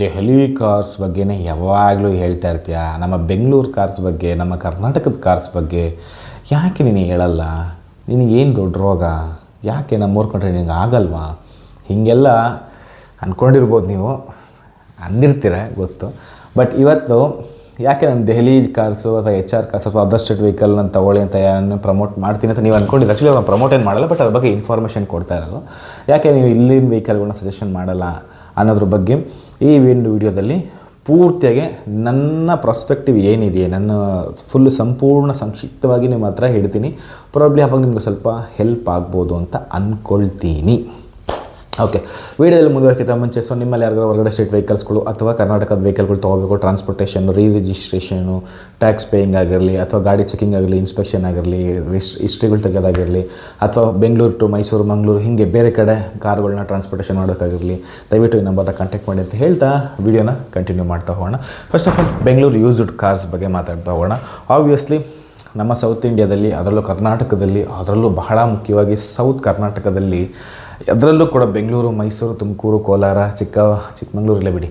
Delhi cars ಬಗ್ಗೆನೇ ಯಾವಾಗಲೂ ಹೇಳ್ತಾ ಇರ್ತೀಯ. ನಮ್ಮ ಬೆಂಗಳೂರು ಕಾರ್ಸ್ ಬಗ್ಗೆ, ನಮ್ಮ ಕರ್ನಾಟಕದ ಕಾರ್ಸ್ ಬಗ್ಗೆ ಯಾಕೆ ನೀನು ಹೇಳಲ್ಲ? ನಿನಗೇನು ದೊಡ್ಡ ರೋಗ? ಯಾಕೆ ನಮ್ಮೂರು ಕಂಡ್ರೆ ನಿನಗೆ ಆಗಲ್ವಾ? ಹೀಗೆಲ್ಲ ಅಂದ್ಕೊಂಡಿರ್ಬೋದು, ನೀವು ಅಂದಿರ್ತೀರ ಗೊತ್ತು. ಬಟ್ ಇವತ್ತು ಯಾಕೆ ನಾನು ದೆಹಲಿ ಕಾರ್ಸು ಅಥವಾ HR ಕಾರ್ಸ್ ಅಥವಾ ಅದರ್ ಸ್ಟೇಟ್ ವೆಹಿಕಲ್ ನಾನು ತೊಗೊಳ್ಳಿ ಅಂತ ಏನು ಪ್ರಮೋಟ್ ಮಾಡ್ತೀನಿ ಅಂತ ನೀವು ಅಂದ್ಕೊಂಡಿದ್ದು. ಆ್ಯಕ್ಚುಲಿ ನಾನು ಪ್ರಮೋಟ್ ಏನು ಮಾಡಲ್ಲ, ಬಟ್ ಅದ್ರ ಬಗ್ಗೆ ಇನ್ಫಾರ್ಮೇಷನ್ ಕೊಡ್ತಾ ಇರೋದು. ಯಾಕೆ ನೀವು ಇಲ್ಲಿನ ವೆಹಿಕಲ್ಗಳನ್ನ ಸಜೆಷನ್ ಮಾಡಲ್ಲ ಅನ್ನೋದ್ರ ಬಗ್ಗೆ ಈ ಒಂದು ವಿಡಿಯೋದಲ್ಲಿ ಪೂರ್ತಿಯಾಗಿ ನನ್ನ ಪ್ರಾಸ್ಪೆಕ್ಟಿವ್ ಏನಿದೆ, ನನ್ನ ಫುಲ್ ಸಂಪೂರ್ಣ ಸಂಕ್ಷಿಪ್ತವಾಗಿ ನಿಮ್ಮ ಹತ್ರ ಹೇಳ್ತೀನಿ. ಪ್ರಾಬ್ಲಿ ಅವಾಗ ನಿಮ್ಗೆ ಸ್ವಲ್ಪ ಹೆಲ್ಪ್ ಆಗ್ಬೋದು ಅಂತ ಅಂದ್ಕೊಳ್ತೀನಿ. ಓಕೆ, ವೀಡಿಯೋದಲ್ಲಿ ಮುಂದುವರೆಕ್ಕಿಂತ ಮುಂಚೆ ನಿಮ್ಮಲ್ಲಿ ಯಾರಿಗಾರು ಹೊರಗಡೆ ಸ್ಟೇಟ್ ವೆಹಿಕಲ್ಸ್ಗಳು ಅಥವಾ ಕರ್ನಾಟಕದ ವೆಹಿಕಲ್ಗಳು ತೊಗೋಬೇಕು, ಟ್ರಾನ್ಸ್ಪೋರ್ಟೇಷನ್, ರಿಜಿಸ್ಟ್ರೇಷನು, ಟ್ಯಾಕ್ಸ್ ಪೇಯಿಂಗ್ ಆಗಿರಲಿ, ಅಥವಾ ಗಾಡಿ ಚೆಕಿಂಗ್ ಆಗಲಿ, ಇನ್ಸ್ಪೆಕ್ಷನ್ ಆಗಿರಲಿ, ಹಿಸ್ಟ್ರಿಗಳು ತೆಗೆಯೋದಾಗಿರಲಿ, ಅಥವಾ ಬೆಂಗಳೂರು ಟು ಮೈಸೂರು, ಮಂಗಳೂರು ಹೀಗೆ ಬೇರೆ ಕಡೆ ಕಾರ್ಗಳನ್ನ ಟ್ರಾನ್ಸ್ಪೋರ್ಟೇಷನ್ ಮಾಡೋಕ್ಕಾಗಿರಲಿ, ದಯವಿಟ್ಟು ಈ ನಂಬರ್ನ ಕಾಂಟ್ಯಾಕ್ಟ್ ಮಾಡಿ ಅಂತ ಹೇಳ್ತಾ ವೀಡಿಯೋನ ಕಂಟಿನ್ಯೂ ಮಾಡ್ತಾ ಹೋಗೋಣ. First of all Bengaluru used cars ಬಗ್ಗೆ ಮಾತಾಡ್ತಾ ಹೋಗೋಣ. ಆಬ್ವಿಯಸ್ಲಿ ನಮ್ಮ ಸೌತ್ ಇಂಡಿಯಾದಲ್ಲಿ, ಅದರಲ್ಲೂ ಕರ್ನಾಟಕದಲ್ಲಿ, ಅದರಲ್ಲೂ ಬಹಳ ಮುಖ್ಯವಾಗಿ ಸೌತ್ ಕರ್ನಾಟಕದಲ್ಲಿ, ಅದರಲ್ಲೂ ಕೂಡ ಬೆಂಗಳೂರು, ಮೈಸೂರು, ತುಮಕೂರು, ಕೋಲಾರ, ಚಿಕ್ಕಮಗಳೂರಲ್ಲೇ ಬಿಡಿ,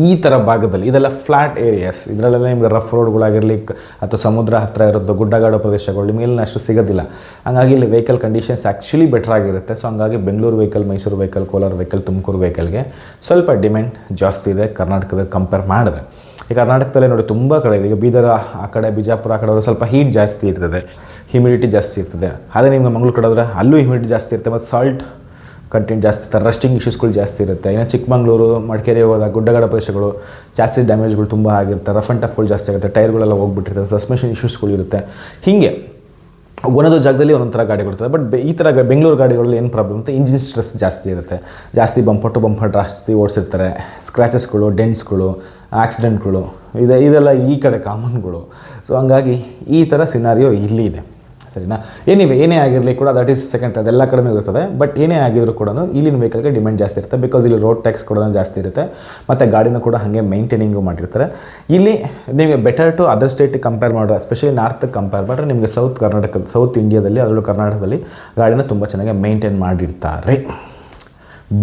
ಈ ಥರ ಭಾಗದಲ್ಲಿ ಇದೆಲ್ಲ ಫ್ಲ್ಯಾಟ್ ಏರಿಯಾಸ್. ಇದರಲ್ಲೆಲ್ಲ ನಿಮ್ಗೆ ರಫ್ ರೋಡ್ಗಳಾಗಿರಲಿ ಅಥವಾ ಸಮುದ್ರ ಹತ್ತಿರ ಇರೋದು ಗುಡ್ಡಗಾಡೋ ಪ್ರದೇಶಗಳು ನಿಮಗೆಲ್ಲ ಅಷ್ಟು ಸಿಗೋದಿಲ್ಲ. ಹಂಗಾಗಿ ಇಲ್ಲಿ ವೆಹಿಕಲ್ ಕಂಡೀಷನ್ಸ್ ಆ್ಯಕ್ಚುಲಿ ಬೆಟರ್ ಆಗಿರುತ್ತೆ. ಸೊ ಹಂಗಾಗಿ Bengaluru vehicle, Mysuru vehicle, Kolar vehicle, Tumakuru ವೆಹಿಕಲ್ಗೆ ಸ್ವಲ್ಪ ಡಿಮ್ಯಾಂಡ್ ಜಾಸ್ತಿ ಇದೆ ಕರ್ನಾಟಕದಲ್ಲಿ ಕಂಪೇರ್ ಮಾಡಿದ್ರೆ. ಈ ಕರ್ನಾಟಕದಲ್ಲೇ ನೋಡಿ ತುಂಬ ಕಡೆ ಇದೆ. ಈಗ ಬೀದರ್ ಆ ಕಡೆ, ಬಿಜಾಪುರ ಆ ಕಡೆ ಸ್ವಲ್ಪ ಹೀಟ್ ಜಾಸ್ತಿ ಇರ್ತದೆ, ಹ್ಯುಮಿಡಿಟಿ ಜಾಸ್ತಿ ಇರ್ತದೆ. ಅದೇ ನಿಮ್ಗೆ ಮಂಗಳೂರು ಕಡೆ ಹೋದರೆ ಅಲ್ಲೂ ಹ್ಯುಮಿಡಿಟಿ ಜಾಸ್ತಿ ಇರುತ್ತೆ, ಮತ್ತು ಸಾಲ್ಟ್ ಕಂಟೆಂಟ್ ಜಾಸ್ತಿ ಇರ್ತಾರೆ, ರಸ್ಟಿಂಗ್ ಇಶ್ಯೂಸ್ಗಳು ಜಾಸ್ತಿ ಇರುತ್ತೆ. ಇನ್ನು ಚಿಕ್ಕಮಗಳೂರು, ಮಡಿಕೇರಿ ಹೋದಾಗ ಗುಡ್ಡಗಾಡ ಪ್ರದೇಶಗಳು, ಚಾಸಿಸ್ ಡ್ಯಾಮೇಜ್ಗಳು ತುಂಬ ಆಗಿರುತ್ತೆ, ರಫ್ ಆ್ಯಂಡ್ ಟಫ್ಗಳು ಜಾಸ್ತಿ ಆಗುತ್ತೆ, ಟೈರ್ಗಳೆಲ್ಲ ಹೋಗ್ಬಿಟ್ಟಿರ್ತದೆ, ಸಸ್ಪೆನ್ಷನ್ ಇಶ್ಯೂಸ್ಗಳು ಇರುತ್ತೆ. ಹೀಗೆ ಒಂದೊಂದು ಜಾಗದಲ್ಲಿ ಒಂದೊಂದು ಥರ ಗಾಡಿಗಳಿರ್ತದೆ. ಬಟ್ ಈ ಥರ ಬೆಂಗಳೂರು ಗಾಡಿಗಳಲ್ಲಿ ಏನು ಪ್ರಾಬ್ಲಮ್ ಅಂತ, ಇಂಜಿನ್ ಸ್ಟ್ರೆಸ್ ಜಾಸ್ತಿ ಇರುತ್ತೆ, ಜಾಸ್ತಿ ಬಂಪರ್ ಟು ಬಂಪರ್ ಜಾಸ್ತಿ ಓಡಿಸಿರ್ತಾರೆ, ಸ್ಕ್ರ್ಯಾಚಸ್ಗಳು, ಡೆಂಟ್ಸ್ಗಳು, ಆಕ್ಸಿಡೆಂಟ್ಗಳು ಇದೆಲ್ಲ ಈ ಕಡೆ ಕಾಮನ್ಗಳು. ಸೊ ಹಂಗಾಗಿ ಈ ಥರ ಸಿನಾರಿಯೋ ಇಲ್ಲಿ ಇದೆ, ಸರಿನಾ? ಏನೇ ಆಗಿರಲಿ ಕೂಡ ದಟ್ ಈಸ್ ಸೆಕೆಂಡ್, ಅದೆಲ್ಲ ಕಡಿಮೆ ಇರ್ತದೆ. ಬಟ್ ಏನೇ ಆಗಿದ್ರು ಕೂಡ ಇಲ್ಲಿನ ವೆಹಿಕಲ್ಗೆ ಡಿಮ್ಯಾಂಡ್ ಜಾಸ್ತಿ ಇರುತ್ತೆ, ಬಿಕಾಸ್ ಇಲ್ಲಿ ರೋಡ್ ಟ್ಯಾಕ್ಸ್ ಕೂಡ ಜಾಸ್ತಿ ಇರುತ್ತೆ, ಮತ್ತು ಗಾಡಿನೂ ಕೂಡ ಹಾಗೆ ಮೈಂಟೈನಿಂಗು ಮಾಡಿರ್ತಾರೆ. ಇಲ್ಲಿ ನಿಮಗೆ ಬೆಟರ್ ಟು ಅದರ್ ಸ್ಟೇಟಿಗೆ ಕಂಪೇರ್ ಮಾಡಿದ್ರೆ, ಎಸ್ಪೆಷಲಿ ನಾರ್ತಿಗೆ ಕಂಪೇರ್ ಮಾಡಿದ್ರೆ ನಿಮಗೆ ಸೌತ್ ಇಂಡಿಯಾದಲ್ಲಿ, ಅದರಲ್ಲೂ ಕರ್ನಾಟಕದಲ್ಲಿ ಗಾಡಿನ ತುಂಬ ಚೆನ್ನಾಗಿ ಮೈಂಟೈನ್ ಮಾಡಿರ್ತಾರೆ.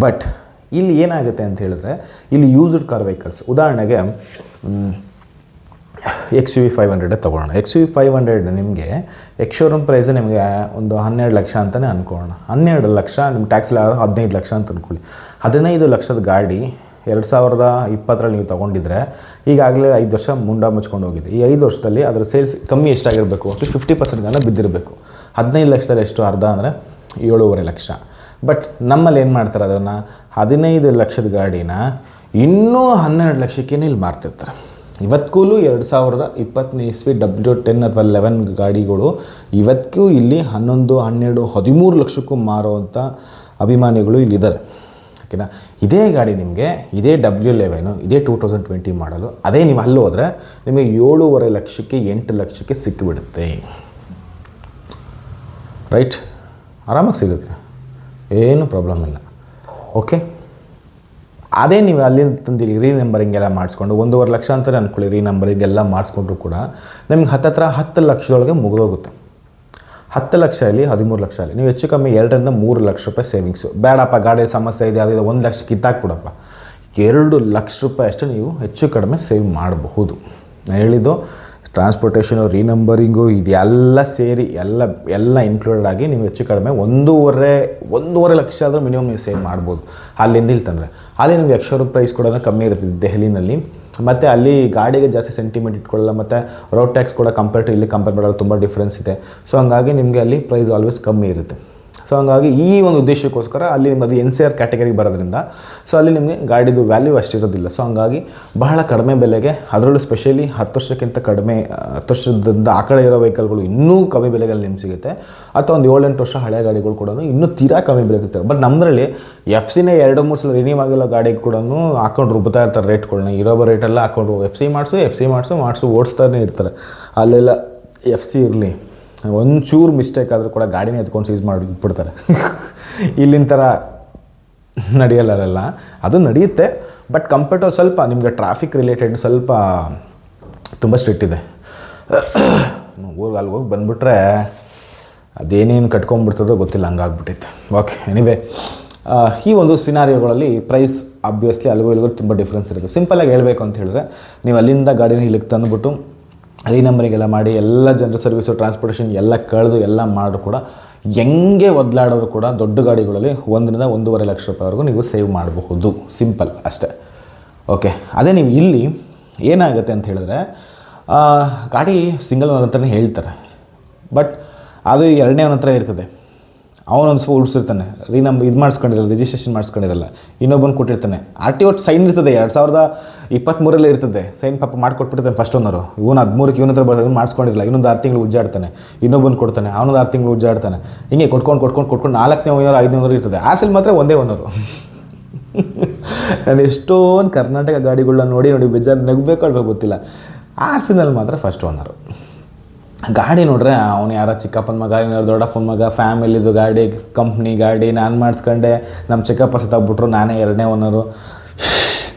ಬಟ್ ಇಲ್ಲಿ ಏನಾಗುತ್ತೆ ಅಂತ ಹೇಳಿದ್ರೆ, ಇಲ್ಲಿ ಯೂಸ್ಡ್ ಕಾರ್ ವೆಹಿಕಲ್ಸ್, ಉದಾಹರಣೆಗೆ XUV 500 ತೊಗೊಳ್ಳೋಣ. XUV 500 ನಿಮಗೆ ಎಕ್ಸ್-ಶೋರೂಮ್ ಪ್ರೈಸ್ ನಿಮಗೆ ಒಂದು 12 ಲಕ್ಷ ಅಂತಲೇ ಅಂದ್ಕೊಳ್ಳೋಣ. 12 ಲಕ್ಷ ನಿಮ್ಮ ಟ್ಯಾಕ್ಸ್ 15 ಲಕ್ಷ ಅಂತ ಅಂದ್ಕೊಳ್ಳಿ. 15 ಲಕ್ಷದ ಗಾಡಿ 2020 ನೀವು ತೊಗೊಂಡಿದ್ರೆ ಈಗಾಗಲೇ 5 ವರ್ಷ ಮುಂಡ ಮುಚ್ಕೊಂಡು ಹೋಗಿದೆ. ಈ 5 ವರ್ಷದಲ್ಲಿ ಅದರ ಸೇಲ್ಸ್ ಕಮ್ಮಿ ಎಷ್ಟಾಗಿರಬೇಕು? ಅಷ್ಟು 50% ಬಿದ್ದಿರಬೇಕು. 15 ಲಕ್ಷದಲ್ಲಿ ಎಷ್ಟು? ಅರ್ಧ ಅಂದರೆ 7.5 ಲಕ್ಷ. ಬಟ್ ನಮ್ಮಲ್ಲಿ ಏನು ಮಾಡ್ತಾರೆ, ಅದನ್ನು 15 ಲಕ್ಷದ ಗಾಡಿನ ಇನ್ನೂ 12 ಲಕ್ಷಕ್ಕೇ ಇಲ್ಲಿ ಮಾರ್ತಿರ್ತಾರೆ. ಇವತ್ತಿಗೂ 2020 ಇಸ್ವಿ W10 ಅಥವಾ 11 ಗಾಡಿಗಳು ಇವತ್ತಿಗೂ ಇಲ್ಲಿ 11, 12, 13 ಲಕ್ಷಕ್ಕೂ ಮಾರುವಂಥ ಅಭಿಮಾನಿಗಳು ಇಲ್ಲಿದ್ದಾರೆ, ಓಕೆನಾ? ಇದೇ ಗಾಡಿ ನಿಮಗೆ, ಇದೇ W11, ಇದೇ 2020 ಮಾಡಲು, ಅದೇ ನೀವು ಅಲ್ಲಿ ಹೋದರೆ ನಿಮಗೆ 7.5 ಲಕ್ಷಕ್ಕೆ 8 ಲಕ್ಷಕ್ಕೆ ಸಿಕ್ಕಿಬಿಡುತ್ತೆ. ರೈಟ್? ಆರಾಮಾಗಿ ಸಿಗುತ್ತೆ, ಏನು ಪ್ರಾಬ್ಲಮ್ ಇಲ್ಲ. ಓಕೆ, ಅದೇ ನೀವು ಅಲ್ಲಿಂದ ತಂದಿಲ್ಲಿ ರೀನಂಬರಿಂಗ್ ಎಲ್ಲ ಮಾಡಿಸ್ಕೊಂಡು 1.5 ಲಕ್ಷ ಅಂತಲೇ ಅಂದ್ಕೊಳ್ಳಿ, ರೀನಂಬರಿಂಗ್ ಎಲ್ಲ ಮಾಡಿಸ್ಕೊಂಡ್ರು ಕೂಡ ನಿಮ್ಗೆ ಹತ್ತಿರ 10 ಲಕ್ಷದೊಳಗೆ ಮುಗಿದೋಗುತ್ತೆ. 10 ಲಕ್ಷ ಇಲ್ಲಿ 13 ಲಕ್ಷ ಅಲ್ಲಿ ನೀವು ಹೆಚ್ಚು ಕಮ್ಮಿ 2 ರಿಂದ 3 ಲಕ್ಷ ರೂಪಾಯಿ ಸೇವಿಂಗ್ಸು. ಬೇಡಪ್ಪ ಗಾಡಿ ಸಮಸ್ಯೆ ಇದೆ, ಅದು 1 ಲಕ್ಷ ಕಿತ್ತಾಕ್ಬಿಡಪ್ಪ, 2 ಲಕ್ಷ ರೂಪಾಯಿ ಅಷ್ಟು ನೀವು ಹೆಚ್ಚು ಕಡಿಮೆ ಸೇವ್ ಮಾಡಬಹುದು. ನಾನು ಹೇಳಿದ್ದು ಟ್ರಾನ್ಸ್ಪೋರ್ಟೇಷನು, ರೀನಂಬರಿಂಗು ಇದೆಲ್ಲ ಸೇರಿ ಎಲ್ಲ ಇನ್ಕ್ಲೂಡೆಡ್ ಆಗಿ ನೀವು ಹೆಚ್ಚು ಕಡಿಮೆ 1.5 ಲಕ್ಷ ಆದರೂ ಮಿನಿಮಮ್ ನೀವು ಸೇವ್ ಮಾಡ್ಬೋದು. ಅಲ್ಲಿಂದ ಇಲ್ಲಿ ತಂದರೆ ಅಲ್ಲಿ ನಿಮಗೆ ಎಕ್ಸ್-ಶೋರೂಮ್ ಪ್ರೈಸ್ ಕೂಡ ಕಮ್ಮಿ ಇರುತ್ತೆ ದೆಹಲಿನಲ್ಲಿ, ಮತ್ತು ಅಲ್ಲಿ ಗಾಡಿಗೆ ಜಾಸ್ತಿ ಸೆಂಟಿಮೆಂಟ್ ಇಟ್ಕೊಳ್ಳಲ್ಲ, ಮತ್ತು ರೋಡ್ ಟ್ಯಾಕ್ಸ್ ಕೂಡ ಇಲ್ಲಿ ಕಂಪೇರ್ ಮಾಡೋದು ತುಂಬ ಡಿಫ್ರೆನ್ಸ್ ಇದೆ. ಸೊ ಹಂಗಾಗಿ ನಿಮಗೆ ಅಲ್ಲಿ ಪ್ರೈಸ್ ಆಲ್ವೇಸ್ ಕಮ್ಮಿ ಇರುತ್ತೆ. ಸೊ ಹಂಗಾಗಿ ಈ ಒಂದು ಉದ್ದೇಶಕ್ಕೋಸ್ಕರ ಅಲ್ಲಿ ನಿಮ್ಮದು NCR ಕ್ಯಾಟಗರಿಗೆ ಬರೋದ್ರಿಂದ ಸೊ ಅಲ್ಲಿ ನಿಮಗೆ ಗಾಡಿದು ವ್ಯಾಲ್ಯೂ ಅಷ್ಟಿರೋದಿಲ್ಲ. ಸೊ ಹಂಗಾಗಿ ಬಹಳ ಕಡಿಮೆ ಬೆಲೆಗೆ, ಅದರಲ್ಲೂ ಸ್ಪೆಷಲಿ 10 ವರ್ಷಕ್ಕಿಂತ ಕಡಿಮೆ, 10 ವರ್ಷದಿಂದ ಆ ಕಡೆ ಇರೋ ವೆಹಿಕಲ್ಗಳು ಇನ್ನೂ ಕಮ್ಮಿ ಬೆಲೆಗಳಲ್ಲಿ ನಿಮ್ಗೆ ಸಿಗುತ್ತೆ. ಅಥವಾ ಒಂದು 7-8 ವರ್ಷ ಹಳೆಯ ಗಾಡಿಗಳು ಕೂಡ ಇನ್ನೂ ತೀರಾ ಕಮ್ಮಿ ಬೆಲೆಗೆ ಸಿಗ್ತವೆ. ಬಟ್ ನಮ್ಮದ್ರಲ್ಲಿ FC-ನೇ 2-3 ಸಲ ರಿನ್ಯೂ ಆಗಿಲ್ಲ ಗಾಡಿಗೆ ಕೂಡ ಹಾಕೊಂಡು ರುಬ್ತಾ ಇರ್ತಾರೆ ರೇಟ್ಗಳನ್ನ, ಇರೋ ರೇಟೆಲ್ಲ ಹಾಕೊಂಡು FC ಮಾಡಿಸು ಓಡಿಸ್ತಾನೆ ಇರ್ತಾರೆ. ಅಲ್ಲೆಲ್ಲ FC ಇರಲಿ, ಒಂಚೂರು ಮಿಸ್ಟೇಕ್ ಆದರೂ ಕೂಡ ಗಾಡಿನೇ ಎತ್ಕೊಂಡು ಸೀಸ್ ಮಾಡಿಬಿಡ್ತಾರೆ. ಇಲ್ಲಿನ ಥರ ನಡೆಯಲ್ಲ, ಅದು ನಡೆಯುತ್ತೆ. ಬಟ್ ಕಂಪೇರ್ ಟು ಸ್ವಲ್ಪ ನಿಮಗೆ ಟ್ರಾಫಿಕ್ ರಿಲೇಟೆಡ್ ಸ್ವಲ್ಪ ತುಂಬ ಸ್ಟ್ರಿಕ್ಟ್ ಇದೆ. ಊರಿಗೆ ಅಲ್ಲಿ ಹೋಗಿ ಬಂದುಬಿಟ್ರೆ ಅದೇನೇನು ಕಟ್ಕೊಂಡ್ಬಿಡ್ತದೋ ಗೊತ್ತಿಲ್ಲ, ಹಂಗಾಗ್ಬಿಟ್ಟಿತ್ತು. ಓಕೆ, ಎನಿವೆ ಈ ಒಂದು ಸಿನಾರಿಯೋಗಳಲ್ಲಿ ಪ್ರೈಸ್ ಆಬ್ವಿಯಸ್ಲಿ ಅಲ್ಲಿಗೂ ಇಲ್ಲಿಗೂ ತುಂಬ ಡಿಫ್ರೆನ್ಸ್ ಇರುತ್ತೆ. ಸಿಂಪಲಾಗಿ ಹೇಳಬೇಕು ಅಂತ ಹೇಳಿದ್ರೆ, ನೀವು ಅಲ್ಲಿಂದ ಗಾಡಿನ ಇಲ್ಲಿಗೆ ತಂದುಬಿಟ್ಟು ರೀನಂಬರಿಂಗೆಲ್ಲ ಮಾಡಿ ಎಲ್ಲ ಜನರ ಸರ್ವಿಸು ಟ್ರಾನ್ಸ್ಪೋರ್ಟೇಷನ್ ಎಲ್ಲ ಕಳೆದು ಎಲ್ಲ ಮಾಡಿದ್ರು ಕೂಡ ಹೆಂಗೆ ಒದ್ಲಾಡೋರು ಕೂಡ ದೊಡ್ಡ ಗಾಡಿಗಳಲ್ಲಿ 1-1.5 ಲಕ್ಷ ರೂಪಾಯಿವರೆಗೂ ನೀವು ಸೇವ್ ಮಾಡಬಹುದು. ಸಿಂಪಲ್ ಅಷ್ಟೇ. ಓಕೆ, ಅದೇ ನೀವು ಇಲ್ಲಿ ಏನಾಗುತ್ತೆ ಅಂತ ಹೇಳಿದ್ರೆ, ಗಾಡಿ ಸಿಂಗಲ್ ಓನರ್ ಅಂತಲೇ ಹೇಳ್ತಾರೆ, ಬಟ್ ಅದು ಎರಡನೇ ಅವನ ಹತ್ರ ಇರ್ತದೆ. ಅವನೊಂದು ಸ್ವಲ್ಪ ಉಳಿಸಿರ್ತಾನೆ, ಇದು ಮಾಡಿಸ್ಕೊಂಡಿರಲ್ಲ, ರಿಜಿಸ್ಟ್ರೇಷನ್ ಮಾಡಿಸ್ಕೊಂಡಿರಲ್ಲ, ಇನ್ನೊಬ್ಬನು ಕೊಟ್ಟಿರ್ತಾನೆ. RTO ಸೈನ್ ಇರ್ತದೆ, 2023 ಇರ್ತದೆ ಸೈನ್, ಪಾಪ ಮಾಡಿಕೊಟ್ಬಿಟ್ಟಿರ್ತಾನೆ ಫಸ್ಟ್ ಓನರು. ಇವನು 13ಕ್ಕೆ ಇವನ ಹತ್ರ ಬರ್ತದೆ, ಇವನು ಮಾಡಿಸ್ಕೊಂಡಿರಲ್ಲ, ಇನ್ನೊಂದು 6 ತಿಂಗಳು ಉಜ್ಜಾಡ್ತಾನೆ, ಇನ್ನೊಬ್ಬನು ಕೊಡ್ತಾನೆ, ಅವನೊಂದು 6 ತಿಂಗಳು ಉಜ್ಜಾಡ್ತಾನೆ, ಹಿಂಗೆ ಕೊಟ್ಕೊಂಡು 4ನೇ ಓನರ್ 5ನೇ ಓನರ್ ಇರ್ತದೆ. ಆಸೆಲ್ ಮಾತ್ರ ಒಂದೇ ಓನರು. ನಾನು ಎಷ್ಟೊಂದು ಕರ್ನಾಟಕ ಗಾಡಿಗಳನ್ನ ನೋಡಿ ಬೇಜಾರು ನಗಬೇಕು ಅಲ್ಬೇಕು ಗೊತ್ತಿಲ್ಲ. ಆರ್ಸಿನಲ್ಲಿ ಮಾತ್ರ ಫಸ್ಟ್ ಓನರು. ಗಾಡಿ ನೋಡ್ರೆ ಅವನು ಯಾರೋ ಚಿಕ್ಕಪ್ಪನ ಮಗ, ಇವನು ದೊಡ್ಡಪ್ಪನ ಮಗ, ಫ್ಯಾಮಿಲಿದು ಗಾಡಿ, ಕಂಪ್ನಿ ಗಾಡಿ, ನಾನು ಮಾಡಿಸ್ಕೊಂಡೆ, ನಮ್ಮ ಚಿಕ್ಕಪ್ಪ ಸತ್ತಾಗ್ಬಿಟ್ರು, ನಾನೇ 2ನೇ ಓನರು.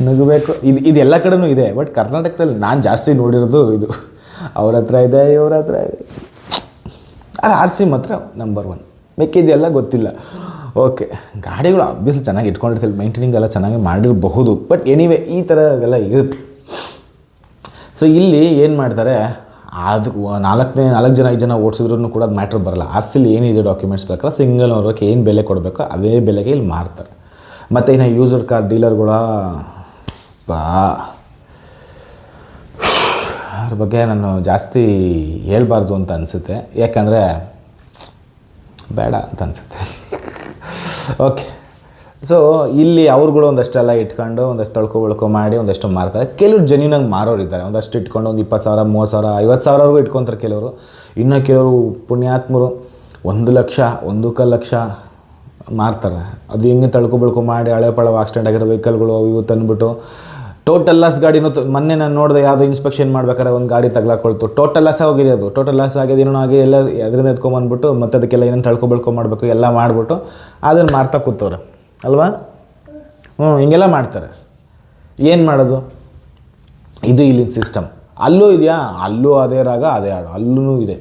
ನಗಬೇಕು. ಇದು ಎಲ್ಲ ಕಡೆನೂ ಇದೆ, ಬಟ್ ಕರ್ನಾಟಕದಲ್ಲಿ ನಾನು ಜಾಸ್ತಿ ನೋಡಿರೋದು ಇದು. ಅವ್ರ ಹತ್ರ ಇದೆ, ಇವ್ರ ಹತ್ರ ಇದೆ. RC ಮಾತ್ರ ನಂಬರ್ 1. ಮಿಕ್ಕಿದೆಲ್ಲ ಗೊತ್ತಿಲ್ಲ. ಓಕೆ, ಗಾಡಿಗಳು ಆಬ್ವಿಯಸ್ಲಿ ಚೆನ್ನಾಗಿ ಇಟ್ಕೊಂಡಿರ್ತೀವಿ, ಮೈಂಟೈನಿಂಗ್ ಎಲ್ಲ ಚೆನ್ನಾಗಿ ಮಾಡಿರಬಹುದು, ಬಟ್ ಎನಿವೇ ಈ ಥರ ಎಲ್ಲ ಇರುತ್ತೆ. ಸೊ ಇಲ್ಲಿ ಏನು ಮಾಡ್ತಾರೆ, ಅದು 4 ಜನ 5 ಜನ ಓಡಿಸಿದ್ರು ಕೂಡ ಅದು ಮ್ಯಾಟ್ರ್ ಬರಲ್ಲ. RCಲಿ ಏನಿದೆ ಡಾಕ್ಯುಮೆಂಟ್ಸ್ ಪ್ರಕಾರ ಸಿಂಗಲ್ ಓನರ್ಗೆ ಏನು ಬೆಲೆ ಕೊಡಬೇಕು ಅದೇ ಬೆಲೆಗೆ ಇಲ್ಲಿ ಮಾರ್ತಾರೆ. ಮತ್ತು ಇನ್ನು ಯೂಸರ್ ಕಾರ್ ಡೀಲರ್ಗಳ ಅದ್ರ ಬಗ್ಗೆ ನಾನು ಜಾಸ್ತಿ ಹೇಳ್ಬಾರ್ದು ಅಂತ ಅನಿಸುತ್ತೆ, ಯಾಕಂದರೆ ಬೇಡ ಅಂತ ಅನಿಸುತ್ತೆ. ಓಕೆ, ಸೊ ಇಲ್ಲಿ ಅವ್ರುಗಳು ಒಂದಷ್ಟೆಲ್ಲ ಇಟ್ಕೊಂಡು ಒಂದಷ್ಟು ತಳ್ಕೊ ಮಾಡಿ ಒಂದಷ್ಟು ಮಾರ್ತಾರೆ. ಕೆಲವರು ಜೆನ್ಯೂನಾಗಿ ಮಾರೋರು ಇದ್ದಾರೆ, ಒಂದಷ್ಟು ಇಟ್ಕೊಂಡು ಒಂದು 20,000 30,000 50,000ವರೆಗೂ ಇಟ್ಕೊತಾರೆ ಕೆಲವರು. ಇನ್ನು ಕೆಲವರು ಪುಣ್ಯಾತ್ಮರು 1 ಲಕ್ಷ 1.25 ಲಕ್ಷ ಮಾರ್ತಾರೆ. ಅದು ಹೆಂಗೆ ತಳ್ಕೊ ಮಾಡಿ ಹಳೆ ಪಳ ಆಕ್ಸಿಡೆಂಟ್ ಆಗಿರೋ ವೆಹಿಕಲ್ಗಳು ಇವು ತಂದುಬಿಟ್ಟು ಟೋಟಲ್ ಲಾಸ್ ಗಾಡಿನೂ ಮೊನ್ನೆ ನಾನು ನೋಡಿದೆ, ಯಾವುದೋ ಇನ್ಸ್ಪೆಕ್ಷನ್ ಮಾಡ್ಬೇಕಾದ್ರೆ ಒಂದು ಗಾಡಿ ತಗ್ಲಾಕೊಳ್ತು, ಟೋಟಲ್ ಲಾಸ್ ಹೋಗಿದೆ. ಅದು ಟೋಟಲ್ ಲಾಸ್ ಆಗಿದೆ, ಏನೋ ಆಗಿ ಎಲ್ಲ ಅದರಿಂದ ಎತ್ಕೊಂಬಂದ್ಬಿಟ್ಟು ಮತ್ತೆ ಅದಕ್ಕೆಲ್ಲ ಏನೇನು ತಳ್ಕೊ ಮಾಡಬೇಕು ಎಲ್ಲ ಮಾಡಿಬಿಟ್ಟು ಅದನ್ನು ಮಾರ್ತಾ ಕೂತವ್ರೆ ಅಲ್ವಾ. ಹಿಂಗೆಲ್ಲ ಮಾಡ್ತಾರೆ. ಏನು ಮಾಡೋದು? ಇದು ಇಲ್ಲಿನ ಸಿಸ್ಟಮ್. ಅಲ್ಲೂ ಇದೆಯಾ, ಅಲ್ಲೂ ಅದೇ ರಾಗ ಅದೇ ಹಾಡು, ಅಲ್ಲೂ ಇದೆ.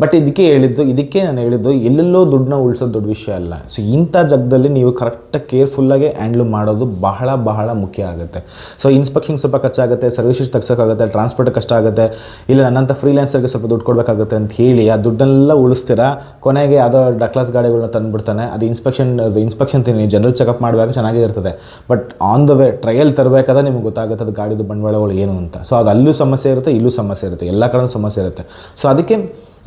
ಬಟ್ ಇದಕ್ಕೆ ನಾನು ಹೇಳಿದ್ದು ಎಲ್ಲೆಲ್ಲೋ ದುಡ್ಡನ್ನ ಉಳಿಸೋದು ದೊಡ್ಡ ವಿಷಯ ಅಲ್ಲ. ಸೊ ಇಂಥ ಜಾಗದಲ್ಲಿ ನೀವು ಕರೆಕ್ಟಾಗಿ ಕೇರ್ಫುಲ್ಲಾಗಿ ಹ್ಯಾಂಡ್ಲ್ ಮಾಡೋದು ಬಹಳ ಬಹಳ ಮುಖ್ಯ ಆಗುತ್ತೆ. ಸೊ ಇನ್ಸ್ಪೆಕ್ಷನ್ ಸ್ವಲ್ಪ ಖರ್ಚಾಗುತ್ತೆ, ಸರ್ವಿಸಸ್ ತೆಗ್ಸೋಕ್ಕಾಗುತ್ತೆ, ಟ್ರಾನ್ಸ್ಪೋರ್ಟ್ ಕಷ್ಟ ಆಗುತ್ತೆ, ಇಲ್ಲ ನನ್ನಂಥ ಫ್ರೀಲ್ಯಾನ್ಸರ್ಗೆ ಸ್ವಲ್ಪ ದುಡ್ಡು ಕೊಡಬೇಕಾಗುತ್ತೆ ಅಂತ ಹೇಳಿ ಆ ದುಡ್ಡನ್ನೆಲ್ಲ ಉಳಿಸ್ತೀರಾ. ಕೊನೆಗೆ ಯಾವುದೋ ಡಕ್ಲಾಸ್ ಗಾಡಿಗಳನ್ನ ತಂದುಬಿಡ್ತಾನೆ. ಅದು ಇನ್ಸ್ಪೆಕ್ಷನ್ ಜನರಲ್ ಚೆಕಪ್ ಮಾಡುವಾಗ ಚೆನ್ನಾಗೇ ಇರ್ತದೆ, but on the way trial ತರಬೇಕಾದ್ರೆ ನಿಮ್ಗೆ ಗೊತ್ತಾಗುತ್ತೆ ಅದು ಗಾಡಿದು ಬಂಡವಾಳಗಳು ಏನು ಅಂತ. ಸೊ ಅದು ಅಲ್ಲೂ ಸಮಸ್ಯೆ ಇರುತ್ತೆ, ಇಲ್ಲೂ ಸಮಸ್ಯೆ ಇರುತ್ತೆ, ಎಲ್ಲ ಕಡೆಯೂ ಸಮಸ್ಯೆ ಇರುತ್ತೆ. ಸೊ ಅದಕ್ಕೆ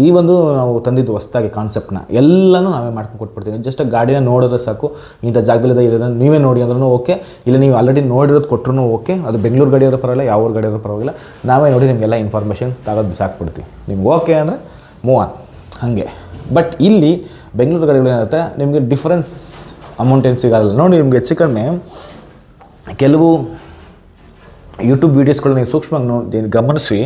ಈ ಒಂದು ನಾವು ತಂದಿದ್ದು ಹೊಸದಾಗಿ ಕಾನ್ಸೆಪ್ಟ್ನ ಎಲ್ಲನೂ ನಾವೇ ಮಾಡ್ಕೊಂಡು ಕೊಟ್ಬಿಡ್ತೀವಿ. ಜಸ್ಟ್ ಗಾಡಿನ ನೋಡಿದ್ರೆ ಸಾಕು, ಇಂಥ ಜಾಗದಲ್ಲಿದೆ ಇದನ್ನು ನೀವೇ ನೋಡಿ ಅಂದ್ರೂ ಓಕೆ, ಇಲ್ಲ ನೀವು ಆಲ್ರೆಡಿ ನೋಡಿರೋದು ಕೊಟ್ಟರು ಓಕೆ. ಅದು ಬೆಂಗಳೂರು ಗಾಡಿ ಇರೋ ಪರವಾಗಿಲ್ಲ, ಯಾವ ಗಾಡಿ ಇರೋ ಪರವಾಗಿಲ್ಲ, ನಾವೇ ನೋಡಿ ನಿಮಗೆಲ್ಲ ಇನ್ಫಾರ್ಮೇಷನ್ ತಗೋದು ಬಿಸಾಕ್ಬಿಡ್ತೀವಿ. ನಿಮ್ಗೆ ಓಕೆ ಅಂದರೆ ಮೂವ್ ಆನ್ ಹಾಗೆ. ಬಟ್ ಇಲ್ಲಿ ಬೆಂಗಳೂರು ಗಾಡಿಗಳು ಏನಾಗುತ್ತೆ, ನಿಮಗೆ ಡಿಫ್ರೆನ್ಸ್ ಅಮೌಂಟ್ ಏನು ಸಿಗೋಲ್ಲ ನೋಡಿ. ನಿಮ್ಗೆ ಹೆಚ್ಚು ಕಡಿಮೆ ಕೆಲವು ಯೂಟ್ಯೂಬ್ ವೀಡಿಯೋಸ್ಗಳು ನೀವು ಸೂಕ್ಷ್ಮವಾಗಿ ನೋಡಿ ಗಮನಿಸಿ,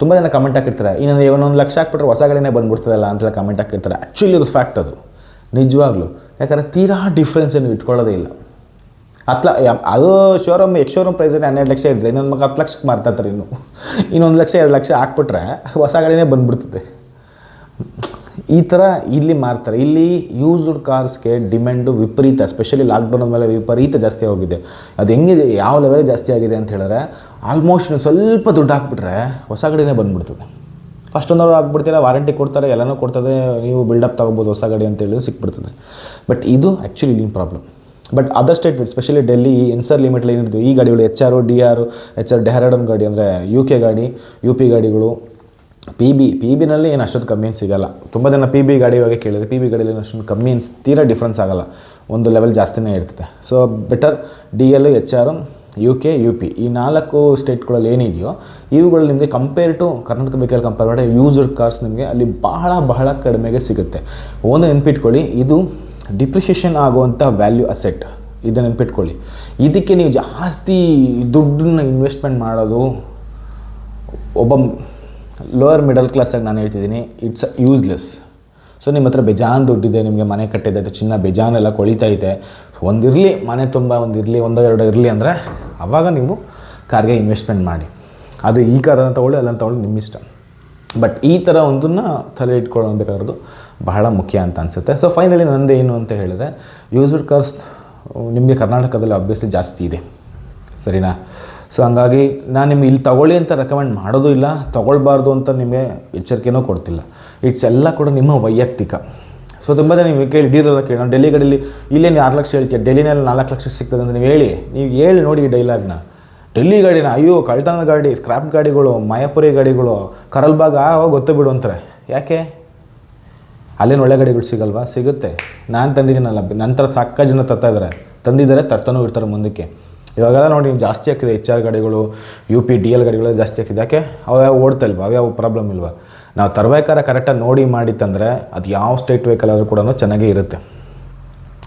ತುಂಬ ಜನ ಕಮೆಂಟ್ ಹಾಕಿರ್ತಾರೆ, ಇನ್ನೊಂದು 1 ಲಕ್ಷ ಹಾಕ್ಬಿಟ್ರೆ ಹೊಸ ಗಾಡಿನೇ ಬಂದುಬಿಡ್ತದಲ್ಲ ಅಂತೆಲ್ಲ ಕಮೆಂಟ್ ಹಾಕಿರ್ತಾರೆ. ಆ್ಯಕ್ಚುಲಿ ಅದು ಫ್ಯಾಕ್ಟ್, ಅದು ನಿಜವಾಗ್ಲೂ. ಯಾಕಂದರೆ ತೀರಾ ಡಿಫ್ರೆನ್ಸ್ ಏನು ಇಟ್ಕೊಳ್ಳೋದೇ ಇಲ್ಲ. ಅದು ಶೋರೂಮ್ ಶೋರೂಮ್ ಪ್ರೈಸಲ್ಲಿ 12 ಲಕ್ಷ ಇರ್ತದೆ, ಇನ್ನೊಂದು 10 ಲಕ್ಷಕ್ಕೆ ಮಾರ್ತಾರೆ. ಇನ್ನು 1 ಲಕ್ಷ 2 ಲಕ್ಷ ಹಾಕ್ಬಿಟ್ರೆ ಹೊಸ ಗಾಡಿನೇ ಬಂದುಬಿಡ್ತದೆ. ಈ ಥರ ಇಲ್ಲಿ ಮಾರ್ತಾರೆ. ಇಲ್ಲಿ ಯೂಸ್ಡ್ ಕಾರ್ಸ್ಗೆ ಡಿಮ್ಯಾಂಡು ವಿಪರೀತ, ಸ್ಪೆಷಲಿ ಲಾಕ್ಡೌನ್ ಮೇಲೆ ವಿಪರೀತ ಜಾಸ್ತಿ ಹೋಗಿದೆ. ಅದು ಹೆಂಗಿದೆ, ಯಾವ ಲೆವೆಲ್ ಜಾಸ್ತಿ ಆಗಿದೆ ಅಂತ ಹೇಳಿದ್ರೆ, ಆಲ್ಮೋಸ್ಟ್ ಸ್ವಲ್ಪ ದುಡ್ಡು ಹಾಕ್ಬಿಟ್ರೆ ಹೊಸ ಗಾಡಿನೇ ಬಂದುಬಿಡ್ತದೆ. ಫಸ್ಟ್ ಒಂದವರು ಹಾಕ್ಬಿಡ್ತೀರಾ, ವಾರಂಟಿ ಕೊಡ್ತಾರೆ, ಎಲ್ಲನೂ ಕೊಡ್ತದೆ, ನೀವು ಬಿಲ್ಡಪ್ ತೊಗೋಬೋದು ಹೊಸ ಗಾಡಿ ಅಂತೇಳಿ ಸಿಕ್ಬಿಡ್ತದೆ. ಬಟ್ ಇದು ಆ್ಯಕ್ಚುಲಿ ಇಲ್ಲಿನ problem. But other state specially Delhi NCR ಲಿಮಿಟಲ್ಲಿ ಏನಿರ್ತೀವಿ ಈ ಗಾಡಿಗಳು HR ಡೆಹರಾಡೂನ್ ಗಾಡಿ ಅಂದರೆ UK ಗಾಡಿ, UP ಗಾಡಿಗಳು, PBನಲ್ಲಿ ಏನು ಅಷ್ಟೊಂದು ಕಮ್ಮಿ ಏನು ಸಿಗೋಲ್ಲ. ತುಂಬ ಜನ PB ಗಾಡಿ ಇವಾಗ ಕೇಳಿದ್ರೆ PB ಗಾಡಿಯಲ್ಲಿ ಅಷ್ಟೊಂದು ಕಮ್ಮಿ ತೀರಾ ಡಿಫ್ರೆನ್ಸ್ ಆಗೋಲ್ಲ, ಒಂದು ಲೆವೆಲ್ ಜಾಸ್ತಿನೇ ಇರ್ತದೆ. So better DL, HR, UK, UP ಈ 4 ಸ್ಟೇಟ್ಗಳಲ್ಲಿ ಏನಿದೆಯೋ ಇವುಗಳು ನಿಮಗೆ compare to Karnataka vehicle compare ಮಾಡಿದ್ರೆ ಯೂಸ್ಡ್ ಕಾರ್ಸ್ ನಿಮಗೆ ಅಲ್ಲಿ ಬಹಳ ಕಡಿಮೆಗೆ ಸಿಗುತ್ತೆ. ಒಂದು ನೆನ್ಪಿಟ್ಕೊಳ್ಳಿ, ಇದು ಡಿಪ್ರಿಷಿಯೇಷನ್ ಆಗುವಂಥ ವ್ಯಾಲ್ಯೂ ಅಸೆಟ್, ಇದನ್ನು ನೆನ್ಪಿಟ್ಕೊಳ್ಳಿ. ಇದಕ್ಕೆ ನೀವು ಜಾಸ್ತಿ ದುಡ್ಡನ್ನ ಇನ್ವೆಸ್ಟ್ಮೆಂಟ್ ಮಾಡೋದು ಒಬ್ಬ ಲೋವರ್ ಮಿಡಲ್ ಕ್ಲಾಸಾಗಿ ನಾನು ಹೇಳ್ತಿದ್ದೀನಿ, ಇಟ್ಸ್ ಯೂಸ್ಲೆಸ್. ಸೊ ನಿಮ್ಮ ಹತ್ರ ಬೇಜಾನ್ ದುಡ್ಡಿದೆ, ನಿಮಗೆ ಮನೆ ಕಟ್ಟಿದೆ, ಅದು ಚಿನ್ನ ಬೇಜಾನೆಲ್ಲ ಕೊಳಿತೈತೆ, ಒಂದಿರಲಿ ಮನೆ ತುಂಬ ಒಂದಿರಲಿ 1-2 ಇರಲಿ ಅಂದರೆ ಆವಾಗ ನೀವು ಕಾರ್ಗೆ ಇನ್ವೆಸ್ಟ್ಮೆಂಟ್ ಮಾಡಿ. ಅದು ಈ ಕಾರನ್ನು ತೊಗೊಳ್ಳಿ ಅಲ್ಲನ್ನು ತೊಗೊಳ್ಳಿ ನಿಮ್ಮ ಇಷ್ಟ. ಬಟ್ ಈ ಥರ ಒಂದನ್ನು ತಲೆ ಇಟ್ಕೊಳ್ಳೋದು ಬಹಳ ಮುಖ್ಯ ಅಂತ ಅನಿಸುತ್ತೆ. ಸೊ ಫೈನಲಿ ನಂದು ಏನು ಅಂತ ಹೇಳಿದ್ರೆ, ಯೂಸ್ಡ್ ಕಾರ್ಸ್ ನಿಮಗೆ ಕರ್ನಾಟಕದಲ್ಲಿ ಆಬ್ವಿಯಸ್ಲಿ ಜಾಸ್ತಿ ಇದೆ, ಸರಿನಾ? ಸೊ ಹಂಗಾಗಿ ನಾನು ನಿಮ್ಗೆ ಇಲ್ಲಿ ತೊಗೊಳ್ಳಿ ಅಂತ ರೆಕಮೆಂಡ್ ಮಾಡೋದು ಇಲ್ಲ, ತೊಗೊಳ್ಬಾರ್ದು ಅಂತ ನಿಮಗೆ ಎಚ್ಚರಿಕೆನೂ ಕೊಡ್ತಿಲ್ಲ. ಇಟ್ಸ್ ಎಲ್ಲ ಕೂಡ ನಿಮ್ಮ ವೈಯಕ್ತಿಕ. ಸೊ ತುಂಬ ಜನ ನೀವು ಕೇಳಿ ಡೀಲೆಲ್ಲ ಕೇಳಿ, ನಾನು ಡೆಲ್ಲಿ ಗಾಡೀಲಿ ಇಲ್ಲೇನು 6 ಲಕ್ಷ ಹೇಳ್ತೀಯ, ಡೆಲ್ಲಿನಲ್ಲಿ 4 ಲಕ್ಷ ಸಿಗ್ತದೆ ಅಂತ ನೀವು ಹೇಳಿ ನೋಡಿ ಈ ಡೈಲಾಗ್ನ. ಡೆಲ್ಲಿ ಗಾಡಿನ ಅಯ್ಯೋ ಕಳ್ತನದ ಗಾಡಿ, ಸ್ಕ್ರ್ಯಾಪ್ ಗಾಡಿಗಳು, ಮಾಯಾಪುರಿ ಗಾಡಿಗಳು, ಕರಲ್ಬಾಗ ಗೊತ್ತು ಬಿಡು ಅಂತಾರೆ. ಯಾಕೆ? ಅಲ್ಲೇನು ಒಳ್ಳೆ ಗಾಡಿಗಳು ಸಿಗಲ್ವಾ? ಸಿಗುತ್ತೆ. ನಾನು ತಂದಿದ್ದೀನಲ್ಲ, ನಂತರ ಸಾಕ ಜನ ತಂದಿದ್ದಾರೆ, ತರ್ತಾನೂ ಇರ್ತಾರೆ ಮುಂದಕ್ಕೆ. ಇವಾಗೆಲ್ಲ ನೋಡಿ ಜಾಸ್ತಿ ಆಗ್ತಿದೆ, HR ಗಾಡಿಗಳು, UP DL ಗಾಡಿಗಳು ಜಾಸ್ತಿ ಆಗ್ತಿದೆ. ಯಾಕೆ? ಅವ್ಯಾವ ಓಡ್ತಾ ಇಲ್ವಾ? ಅವ್ಯಾವ ಪ್ರಾಬ್ಲಮ್ ಇಲ್ವಾ? ನಾವು ತರಬೇಕಾದ್ರೆ ಕರೆಕ್ಟಾಗಿ ನೋಡಿ ಮಾಡಿ ತಂದರೆ ಅದು ಯಾವ ಸ್ಟೇಟ್ ವೆಹಿಕಲ್ ಆದರೂ ಕೂಡ ಚೆನ್ನಾಗೇ ಇರುತ್ತೆ.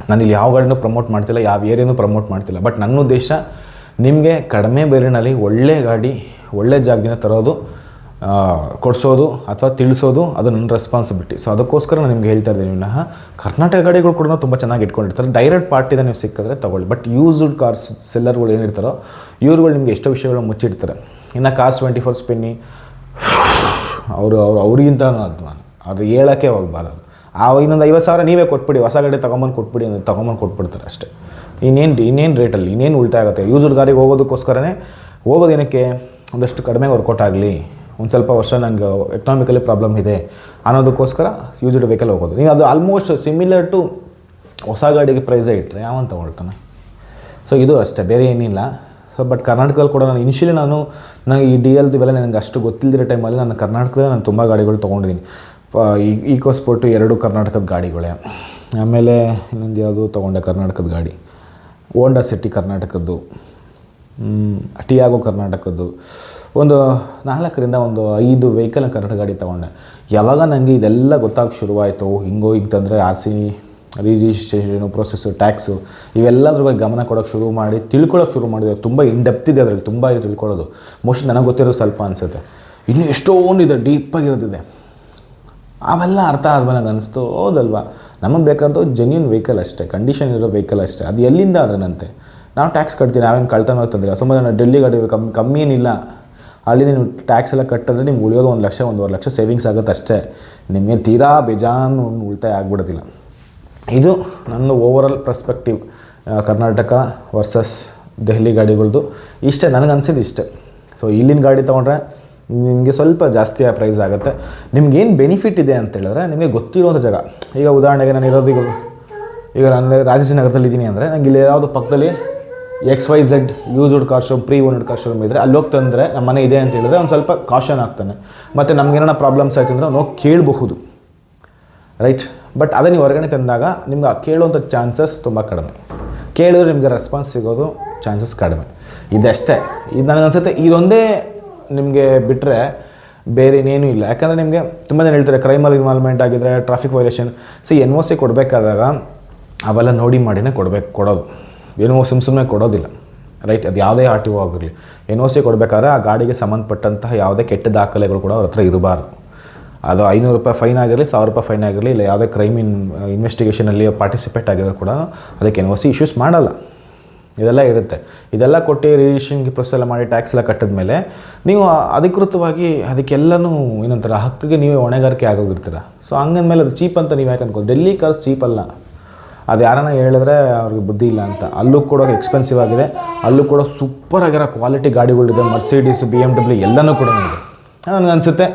ನಾನಿಲ್ಲಿ ಯಾವ ಗಾಡಿನೂ ಪ್ರಮೋಟ್ ಮಾಡ್ತಿಲ್ಲ, ಯಾವ ಏರಿಯಾನೂ ಪ್ರಮೋಟ್ ಮಾಡ್ತಿಲ್ಲ. ಬಟ್ ನನ್ನ ಉದ್ದೇಶ ನಿಮಗೆ ಕಡಿಮೆ ಬೇರೆನಲ್ಲಿ ಒಳ್ಳೆ ಗಾಡಿ ಒಳ್ಳೆ ಜಾಗದಿಂದ ತರೋದು, ಕೊಡಿಸೋದು ಅಥವಾ ತಿಳಿಸೋದು, ಅದು ನನ್ನ ರೆಸ್ಪಾನ್ಸಿಬಿಲಿಟಿ. ಸೊ ಅದಕ್ಕೋಸ್ಕರ ನಾನು ನಿಮ್ಗೆ ಹೇಳ್ತಾ ಇದ್ದೀನಿ. ವಿನಃ ಕರ್ನಾಟಕ ಗಾಡಿಗಳು ಕೂಡ ತುಂಬ ಚೆನ್ನಾಗಿ ಇಟ್ಕೊಂಡಿರ್ತಾರೆ. ಡೈರೆಕ್ಟ್ ಪಾರ್ಟಿದ ನೀವು ಸಿಕ್ಕಿದ್ರೆ ತೊಗೊಳ್ಳಿ. ಬಟ್ ಯೂಸ್ಡ್ ಕಾರ್ಸ್ ಸೆಲ್ಲರ್ಗಳು ಏನಿರ್ತಾರೋ ಇವ್ರುಗಳು ನಿಮಗೆ ಎಷ್ಟೋ ವಿಷಯಗಳು ಮುಚ್ಚಿಡ್ತಾರೆ. ಇನ್ನು ಕಾರ್ಸ್ 24 ಸ್ಪಿನ್ನಿ ಅವ್ರಿಗಿಂತ ಅದು ಹೇಳೋಕ್ಕೆ ಹೋಗಬಾರದು. ಇನ್ನೊಂದು 50,000 ನೀವೇ ಕೊಟ್ಬಿಡಿ, ಹೊಸ ಗಾಡಿ ತೊಗೊಂಬಂದು ಕೊಟ್ಬಿಡ್ತಾರೆ ಅಷ್ಟೇ. ಇನ್ನೇನು ರೇಟಲ್ಲಿ ಇನ್ನೇನು ಉಳಿತಾಯ ಆಗುತ್ತೆ? ಯೂಸ್ಡ್ ಗಾಡಿಗೆ ಹೋಗೋದಕ್ಕೋಸ್ಕರನೇ ಹೋಗೋದೇನಕ್ಕೆ, ಒಂದಷ್ಟು ಕಡಿಮೆ ವರ್ಕೌಟ್ ಆಗಲಿ, ಒಂದು ಸ್ವಲ್ಪ ವರ್ಷ ನನಗೆ ಎಕನಾಮಿಕಲಿ ಪ್ರಾಬ್ಲಮ್ ಇದೆ ಅನ್ನೋದಕ್ಕೋಸ್ಕರ ಯೂಸ್ಡ್ ವೆಹಿಕಲ್ ಹೋಗೋದು. ನೀವು ಅದು ಆಲ್ಮೋಸ್ಟ್ ಸಿಮಿಲರ್ ಟು ಹೊಸ ಗಾಡಿಗೆ ಪ್ರೈಸೇ ಇಟ್ಟರೆ ಯಾವನ್ ತೊಗೊಳ್ತಾನೆ? ಸೊ ಇದು ಅಷ್ಟೇ, ಬೇರೆ ಏನಿಲ್ಲ. ಸೊ ಬಟ್ ಕರ್ನಾಟಕದಲ್ಲಿ ಕೂಡ ನಾನು ನನಗೆ ಈ DL ಇವೆಲ್ಲ ನನಗೆ ಅಷ್ಟು ಗೊತ್ತಿಲ್ಲದಿರೋ ಟೈಮಲ್ಲಿ ನಾನು ಕರ್ನಾಟಕದಲ್ಲಿ ನಾನು ತುಂಬ ಗಾಡಿಗಳು ತೊಗೊಂಡಿದ್ದೀನಿ. ಈಕೋ ಸ್ಪೋರ್ಟು 2 ಕರ್ನಾಟಕದ ಗಾಡಿಗಳೇ. ಆಮೇಲೆ ಇನ್ನೊಂದು ಯಾವುದು ತೊಗೊಂಡೆ ಕರ್ನಾಟಕದ ಗಾಡಿ, ಹೋಂಡಾ ಸಿಟಿ ಕರ್ನಾಟಕದ್ದು, ಟಿಯಾಗೋ ಕರ್ನಾಟಕದ್ದು, ಒಂದು 4ರಿಂದ 5 ವೆಹಿಕಲ್ನ ಕರ್ನಾಟಕ ಗಾಡಿ ತೊಗೊಂಡೆ. ಯಾವಾಗ ನನಗೆ ಇದೆಲ್ಲ ಗೊತ್ತಾಗಿ ಶುರುವಾಯಿತು, ಹಿಂಗಂತಂದರೆ RC ರಿಜಿಸ್ಟ್ರೇಷನು, ಪ್ರೊಸೆಸ್ಸು, ಟ್ಯಾಕ್ಸು, ಇವೆಲ್ಲದ್ರ ಬಗ್ಗೆ ಗಮನ ಕೊಡೋಕ್ಕೆ ತಿಳ್ಕೊಳ್ಳೋಕೆ ಶುರು ಮಾಡಿದೆ. ತುಂಬ ಇನ್ಡೆಪ್ತ್ ಇದೆ ಅದರಲ್ಲಿ, ತುಂಬ ತಿಳ್ಕೊಳ್ಳೋದು. ಮೋಸ್ಟ್ಲಿ ನನಗೆ ಗೊತ್ತಿರೋದು ಸ್ವಲ್ಪ ಅನಿಸುತ್ತೆ, ಇನ್ನೂ ಎಷ್ಟೊಂದಿದೆ ಡೀಪಾಗಿರೋದಿದೆ. ಅವೆಲ್ಲ ಅರ್ಥ ಆದ್ಮೇಲೆ ನನಗೆ ಅನಿಸ್ತು, ಹೌದಲ್ವಾ, ನಮಗೆ ಬೇಕಾದ ಜೆನ್ಯೂನ್ ವೆಹಿಕಲ್ ಅಷ್ಟೇ, ಕಂಡೀಷನ್ ಇರೋ ವೆಹಿಕಲ್ ಅಷ್ಟೇ. ಅದು ಎಲ್ಲಿಂದ ಅದರಂತೆ ನಾವು ಟ್ಯಾಕ್ಸ್ ಕಟ್ತೀವಿ, ನಾವೇನು ಕಳ್ತನ ತಂದಿಲ್ಲ. ತುಂಬ ಜನ ಡೆಲ್ಲಿ ಗಾಡಿ ಕಮ್ಮಿ ಏನಿಲ್ಲ, ಅಲ್ಲಿ ನೀವು ಟ್ಯಾಕ್ಸ್ ಎಲ್ಲ ಕಟ್ಟಿದ್ರೆ ನಿಮ್ಗೆ ಉಳಿಯೋದು 1 ಲಕ್ಷ 1.5 ಲಕ್ಷ ಸೇವಿಂಗ್ಸ್ ಆಗುತ್ತೆ ಅಷ್ಟೇ. ನಿಮಗೆ ತೀರಾ ಬೇಜಾನು ಉಳಿತಾಯ ಆಗ್ಬಿಡೋದಿಲ್ಲ. ಇದು ನನ್ನ overall perspective Karnataka versus Delhi ಗಾಡಿಗಳ್ದು. ಇಷ್ಟೇ ನನಗೆ ಅನಿಸಿದ್ದು ಇಷ್ಟೇ. ಸೊ ಇಲ್ಲಿನ ಗಾಡಿ ತೊಗೊಂಡ್ರೆ ನಿಮಗೆ ಸ್ವಲ್ಪ ಜಾಸ್ತಿ ಪ್ರೈಸ್ ಆಗುತ್ತೆ. ನಿಮ್ಗೇನು ಬೆನಿಫಿಟ್ ಇದೆ ಅಂತ ಹೇಳಿದ್ರೆ, ನಿಮಗೆ ಗೊತ್ತಿರೋಂಥ ಜಾಗ. ಈಗ ಉದಾಹರಣೆಗೆ ನಾನು ಇರೋದು ಈಗ ನಾನು ರಾಜಾಜಿನಗರದಲ್ಲಿ ಇದ್ದೀನಿ ಅಂದರೆ, ನನಗೆ ಇಲ್ಲಿ ಯಾವುದು ಪಕ್ಕದಲ್ಲಿ XYZ used car showroom, pre owned car showroom ಇದ್ದರೆ ಅಲ್ಲಿ ಹೋಗ್ತಂದರೆ ನಮ್ಮ ಮನೆ ಇದೆ ಅಂತ ಹೇಳಿದ್ರೆ ಒಂದು ಸ್ವಲ್ಪ ಕಾಷನ್ ಆಗ್ತಾನೆ. ಮತ್ತು ನಮಗೇನೋ ಪ್ರಾಬ್ಲಮ್ಸ್ ಆಯ್ತು ಅಂದರೆ ನಾವು ಕೇಳಬಹುದು, ರೈಟ್? ಬಟ್ ಅದೇ ನೀವು ಹೊರಗಡೆ ತಂದಾಗ ನಿಮ್ಗೆ ಕೇಳುವಂಥ ಚಾನ್ಸಸ್ ತುಂಬ ಕಡಿಮೆ. ಕೇಳಿದ್ರೆ ನಿಮಗೆ ರೆಸ್ಪಾನ್ಸ್ ಸಿಗೋದು ಚಾನ್ಸಸ್ ಕಡಿಮೆ. ಇದಷ್ಟೇ. ಇದು ನನಗನ್ಸುತ್ತೆ ಇದೊಂದೇ ನಿಮಗೆ ಬಿಟ್ಟರೆ ಬೇರೆ ಇನ್ನೇನೂ ಇಲ್ಲ. ಯಾಕಂದರೆ ನಿಮಗೆ ತುಂಬ ಜನ ಹೇಳ್ತಾರೆ ಕ್ರೈಮಲ್ಲಿ ಇನ್ವಾಲ್ವ್ಮೆಂಟ್ ಆಗಿದ್ದರೆ, ಟ್ರಾಫಿಕ್ ವೈಲೇಷನ್. NOC ಕೊಡಬೇಕಾದಾಗ ಅವೆಲ್ಲ ನೋಡಿ ಮಾಡಿನೇ ಕೊಡೋದು. ಸುಮ್ಮನೆ ಕೊಡೋದಿಲ್ಲ, ರೈಟ್? ಅದು ಯಾವುದೇ RTO ಆಗಿರಲಿ, NOC ಕೊಡಬೇಕಾದ್ರೆ ಆ ಗಾಡಿಗೆ ಸಂಬಂಧಪಟ್ಟಂತಹ ಯಾವುದೇ ಕೆಟ್ಟ ದಾಖಲೆಗಳು ಕೂಡ ಅವ್ರ ಹತ್ರ ಇರಬಾರ್ದು. ಅದು 500 ರೂಪಾಯಿ ಫೈನ್ ಆಗಿರಲಿ, 1000 ರೂಪಾಯಿ ಫೈನ್ ಆಗಿರಲಿ, ಇಲ್ಲ ಯಾವುದೇ ಕ್ರೈಮ್ ಇನ್ವೆಸ್ಟಿಗೇಷನಲ್ಲಿ ಪಾರ್ಟಿಸಿಪೇಟ್ ಆಗಿದ್ರು ಕೂಡ ಅದಕ್ಕೆ NOC ಇಶ್ಯೂಸ್ ಮಾಡಲ್ಲ. ಇದೆಲ್ಲ ಇರುತ್ತೆ. ಇದೆಲ್ಲ ಕೊಟ್ಟು ರಿಜಿಸ್ಟ್ರೇಷನ್ ಪ್ರೊಸೆಸ್ ಎಲ್ಲ ಮಾಡಿ ಟ್ಯಾಕ್ಸ್ ಎಲ್ಲ ಕಟ್ಟಿದ ಮೇಲೆ ನೀವು ಅಧಿಕೃತವಾಗಿ ಅದಕ್ಕೆಲ್ಲನೂ ಏನಂತಾರೆ ಹಕ್ಕಿಗೆ ನೀವೇ ಹೊಣೆಗಾರಿಕೆ ಆಗೋಗಿರ್ತೀರ. ಸೊ ಹಂಗಂದಮೇಲೆ ಅದು ಚೀಪ್ ಅಂತ ನೀವು ಯಾಕೆ ಅನ್ಕೋ? ಡೆಲ್ಲಿ ಕಾರ್ಸ್ ಚೀಪ್ ಅಲ್ಲ. ಅದು ಯಾರನ್ನ ಹೇಳಿದ್ರೆ ಅವ್ರಿಗೆ ಬುದ್ಧಿ ಇಲ್ಲ ಅಂತ. ಅಲ್ಲೂ ಕೂಡ ಎಕ್ಸ್ಪೆನ್ಸಿವ್ ಆಗಿದೆ, ಅಲ್ಲೂ ಕೂಡ ಸೂಪರ್ ಆಗಿರೋ ಕ್ವಾಲಿಟಿ ಗಾಡಿಗಳಿದೆ. ಮರ್ಸಿಡೀಸು, BMW ಎಲ್ಲನೂ ಕೂಡ ಇದೆ. ನನಗನ್ಸುತ್ತೆ